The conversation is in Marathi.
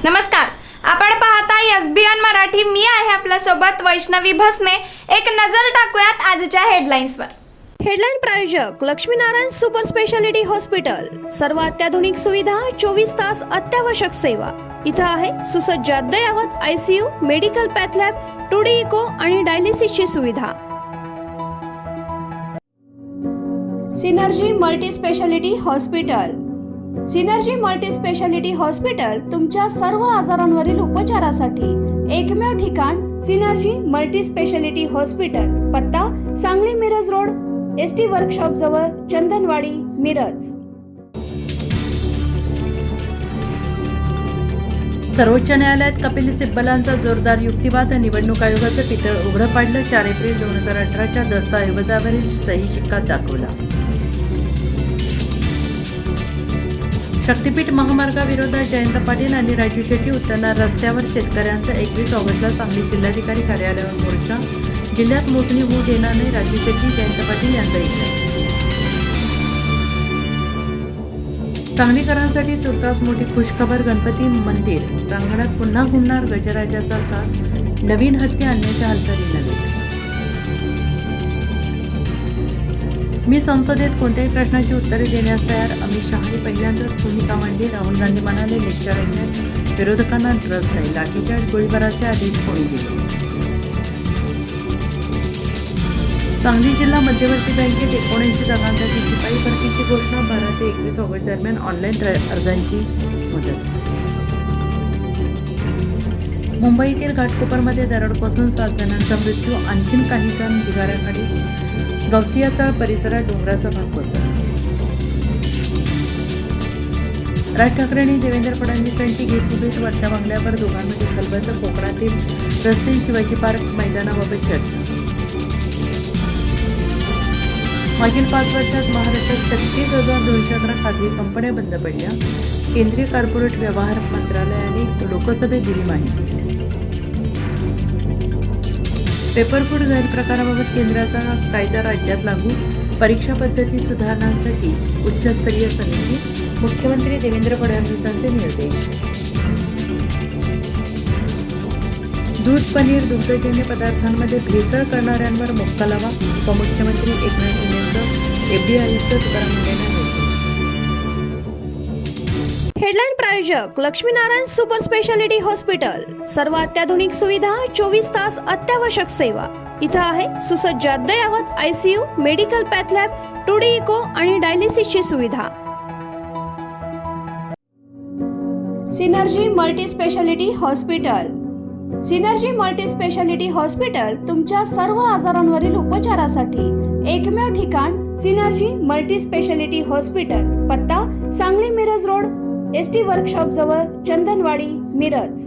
नमस्कार, आपण पाहताय एसबीएन मराठी. मी आहे आपल्या सोबत वैष्णवी भस्मे. एक नजर टाकूयात आजच्या हेडलाईन्सवर. हेडलाईन प्रायोजक लक्ष्मीनारायण सुपर स्पेशालिटी हॉस्पिटल. सर्व अत्याधुनिक सुविधा, 24 तास अत्यावश्यक सेवा. इथं आहे सुसज्ज अद्ययावत ICU, medical path lab, 2D echo आणि डायलिसिसची सुविधा. Synergy multi speciality hospital. Synergy multi speciality hospital तुमच्या सर्व आजारांवरील उपचारासाठी एकमेव ठिकाण. Synergy multi speciality hospital. पत्ता Sangli Miraj road, ST workshop जवळ, चंदनवाडी, मिरज. सर्वोच्च न्यायालयात कपिल सिब्बलांचा जोरदार युक्तिवाद. निवडणूक आयोगाचं पितळ उघडं पाडलं. 4 एप्रिल 2018च्या दस्तऐवजावरील सही शिक्का दाखवला. शक्तीपीठ महामार्गाविरोधात जयंत पाटील आणि राजू शेट्टी उतरणार रस्त्यावर. शेतकऱ्यांचा 21 ऑगस्टला सांगली जिल्हाधिकारी कार्यालयावर मोर्चा. जिल्ह्यात मोजणी होऊ देणार नाही, राजू शेट्टी, जयंत पाटील यांचा इशारा. सांगलीकरांसाठी तुर्तास मोठी खुशखबर. गणपती मंदिर प्रांगणात पुन्हा घुमणार गजराजाचा साथ. नवीन हत्ती आणण्याच्या हालचाली नव्हे. मी संसदेत कोणत्याही प्रश्नाची उत्तरे देण्यास तयार. अमित शहानी पहिल्यांदाच भूमिका मांडली. राहुल गांधी म्हणाले, लेक्चर ऐकण्यात विरोधकांना रस नाही. लाठीचार्ज, गोळीबाराचे आदेश कोणी दिले? सांगली जिल्हा मध्यवर्ती बँकेत 79 जागांसाठी शिपाई भरतीची घोषणा. 12 ते 21 ऑगस्ट दरम्यान ऑनलाईन अर्जांची मुदत. मुंबईतील घाटकोपरमध्ये दरड कोसळून 7 जणांचा मृत्यू. आणखीन काही जण ढिगाऱ्याखाली. गौसियाचा परिसरात डोंगराचा भाग कोसळला. राज ठाकरेंनी देवेंद्र फडणवीसांची घेतली भेट. वर्षा बंगल्यावर दोघांमध्ये खलबंत. कोकणातील रस्ते, शिवाजी पार्क मैदानाबाबत चर्चा. मागील 5 वर्षात महाराष्ट्रात 36,211 खासगी कंपन्या बंद पडल्या. केंद्रीय कॉर्पोरेट व्यवहार मंत्रालयाने लोकसभेत दिली माहिती. पेपरफूड गैरप्रकाराबाबत केंद्राचा कायदा राज्यात लागू. परीक्षा पद्धती सुधारणांसाठी उच्चस्तरीय समिती. मुख्यमंत्री देवेंद्र फडणवीसांचे निर्देश. दूध, पनीर, दुग्धजन्य पदार्थांमध्ये भेसळ करणाऱ्यांवर मोक्का लावा. उपमुख्यमंत्री एकनाथ शिंदेंचं एफडी आयुक्त तुकाराम मुंढेंना निर्देश. हेडलाईन प्रायोजक लक्ष्मीनारायण सुपर स्पेशालिटी हॉस्पिटल. सर्व अत्याधुनिक सुविधा, 24 तास अत्यावश्यक सेवा. इथं आहे सुसज्ज अद्ययावत ICU, medical path lab, 2D echo आणि डायलिसिसची सुविधा. Synergy multi speciality hospital. Synergy multi speciality hospital तुमच्या सर्व आजारांवरील उपचारासाठी एकमेव ठिकाण. Synergy multi speciality hospital. पत्ता Sangli Miraj road, ST workshop जवळ, चंदनवाडी, मिरज.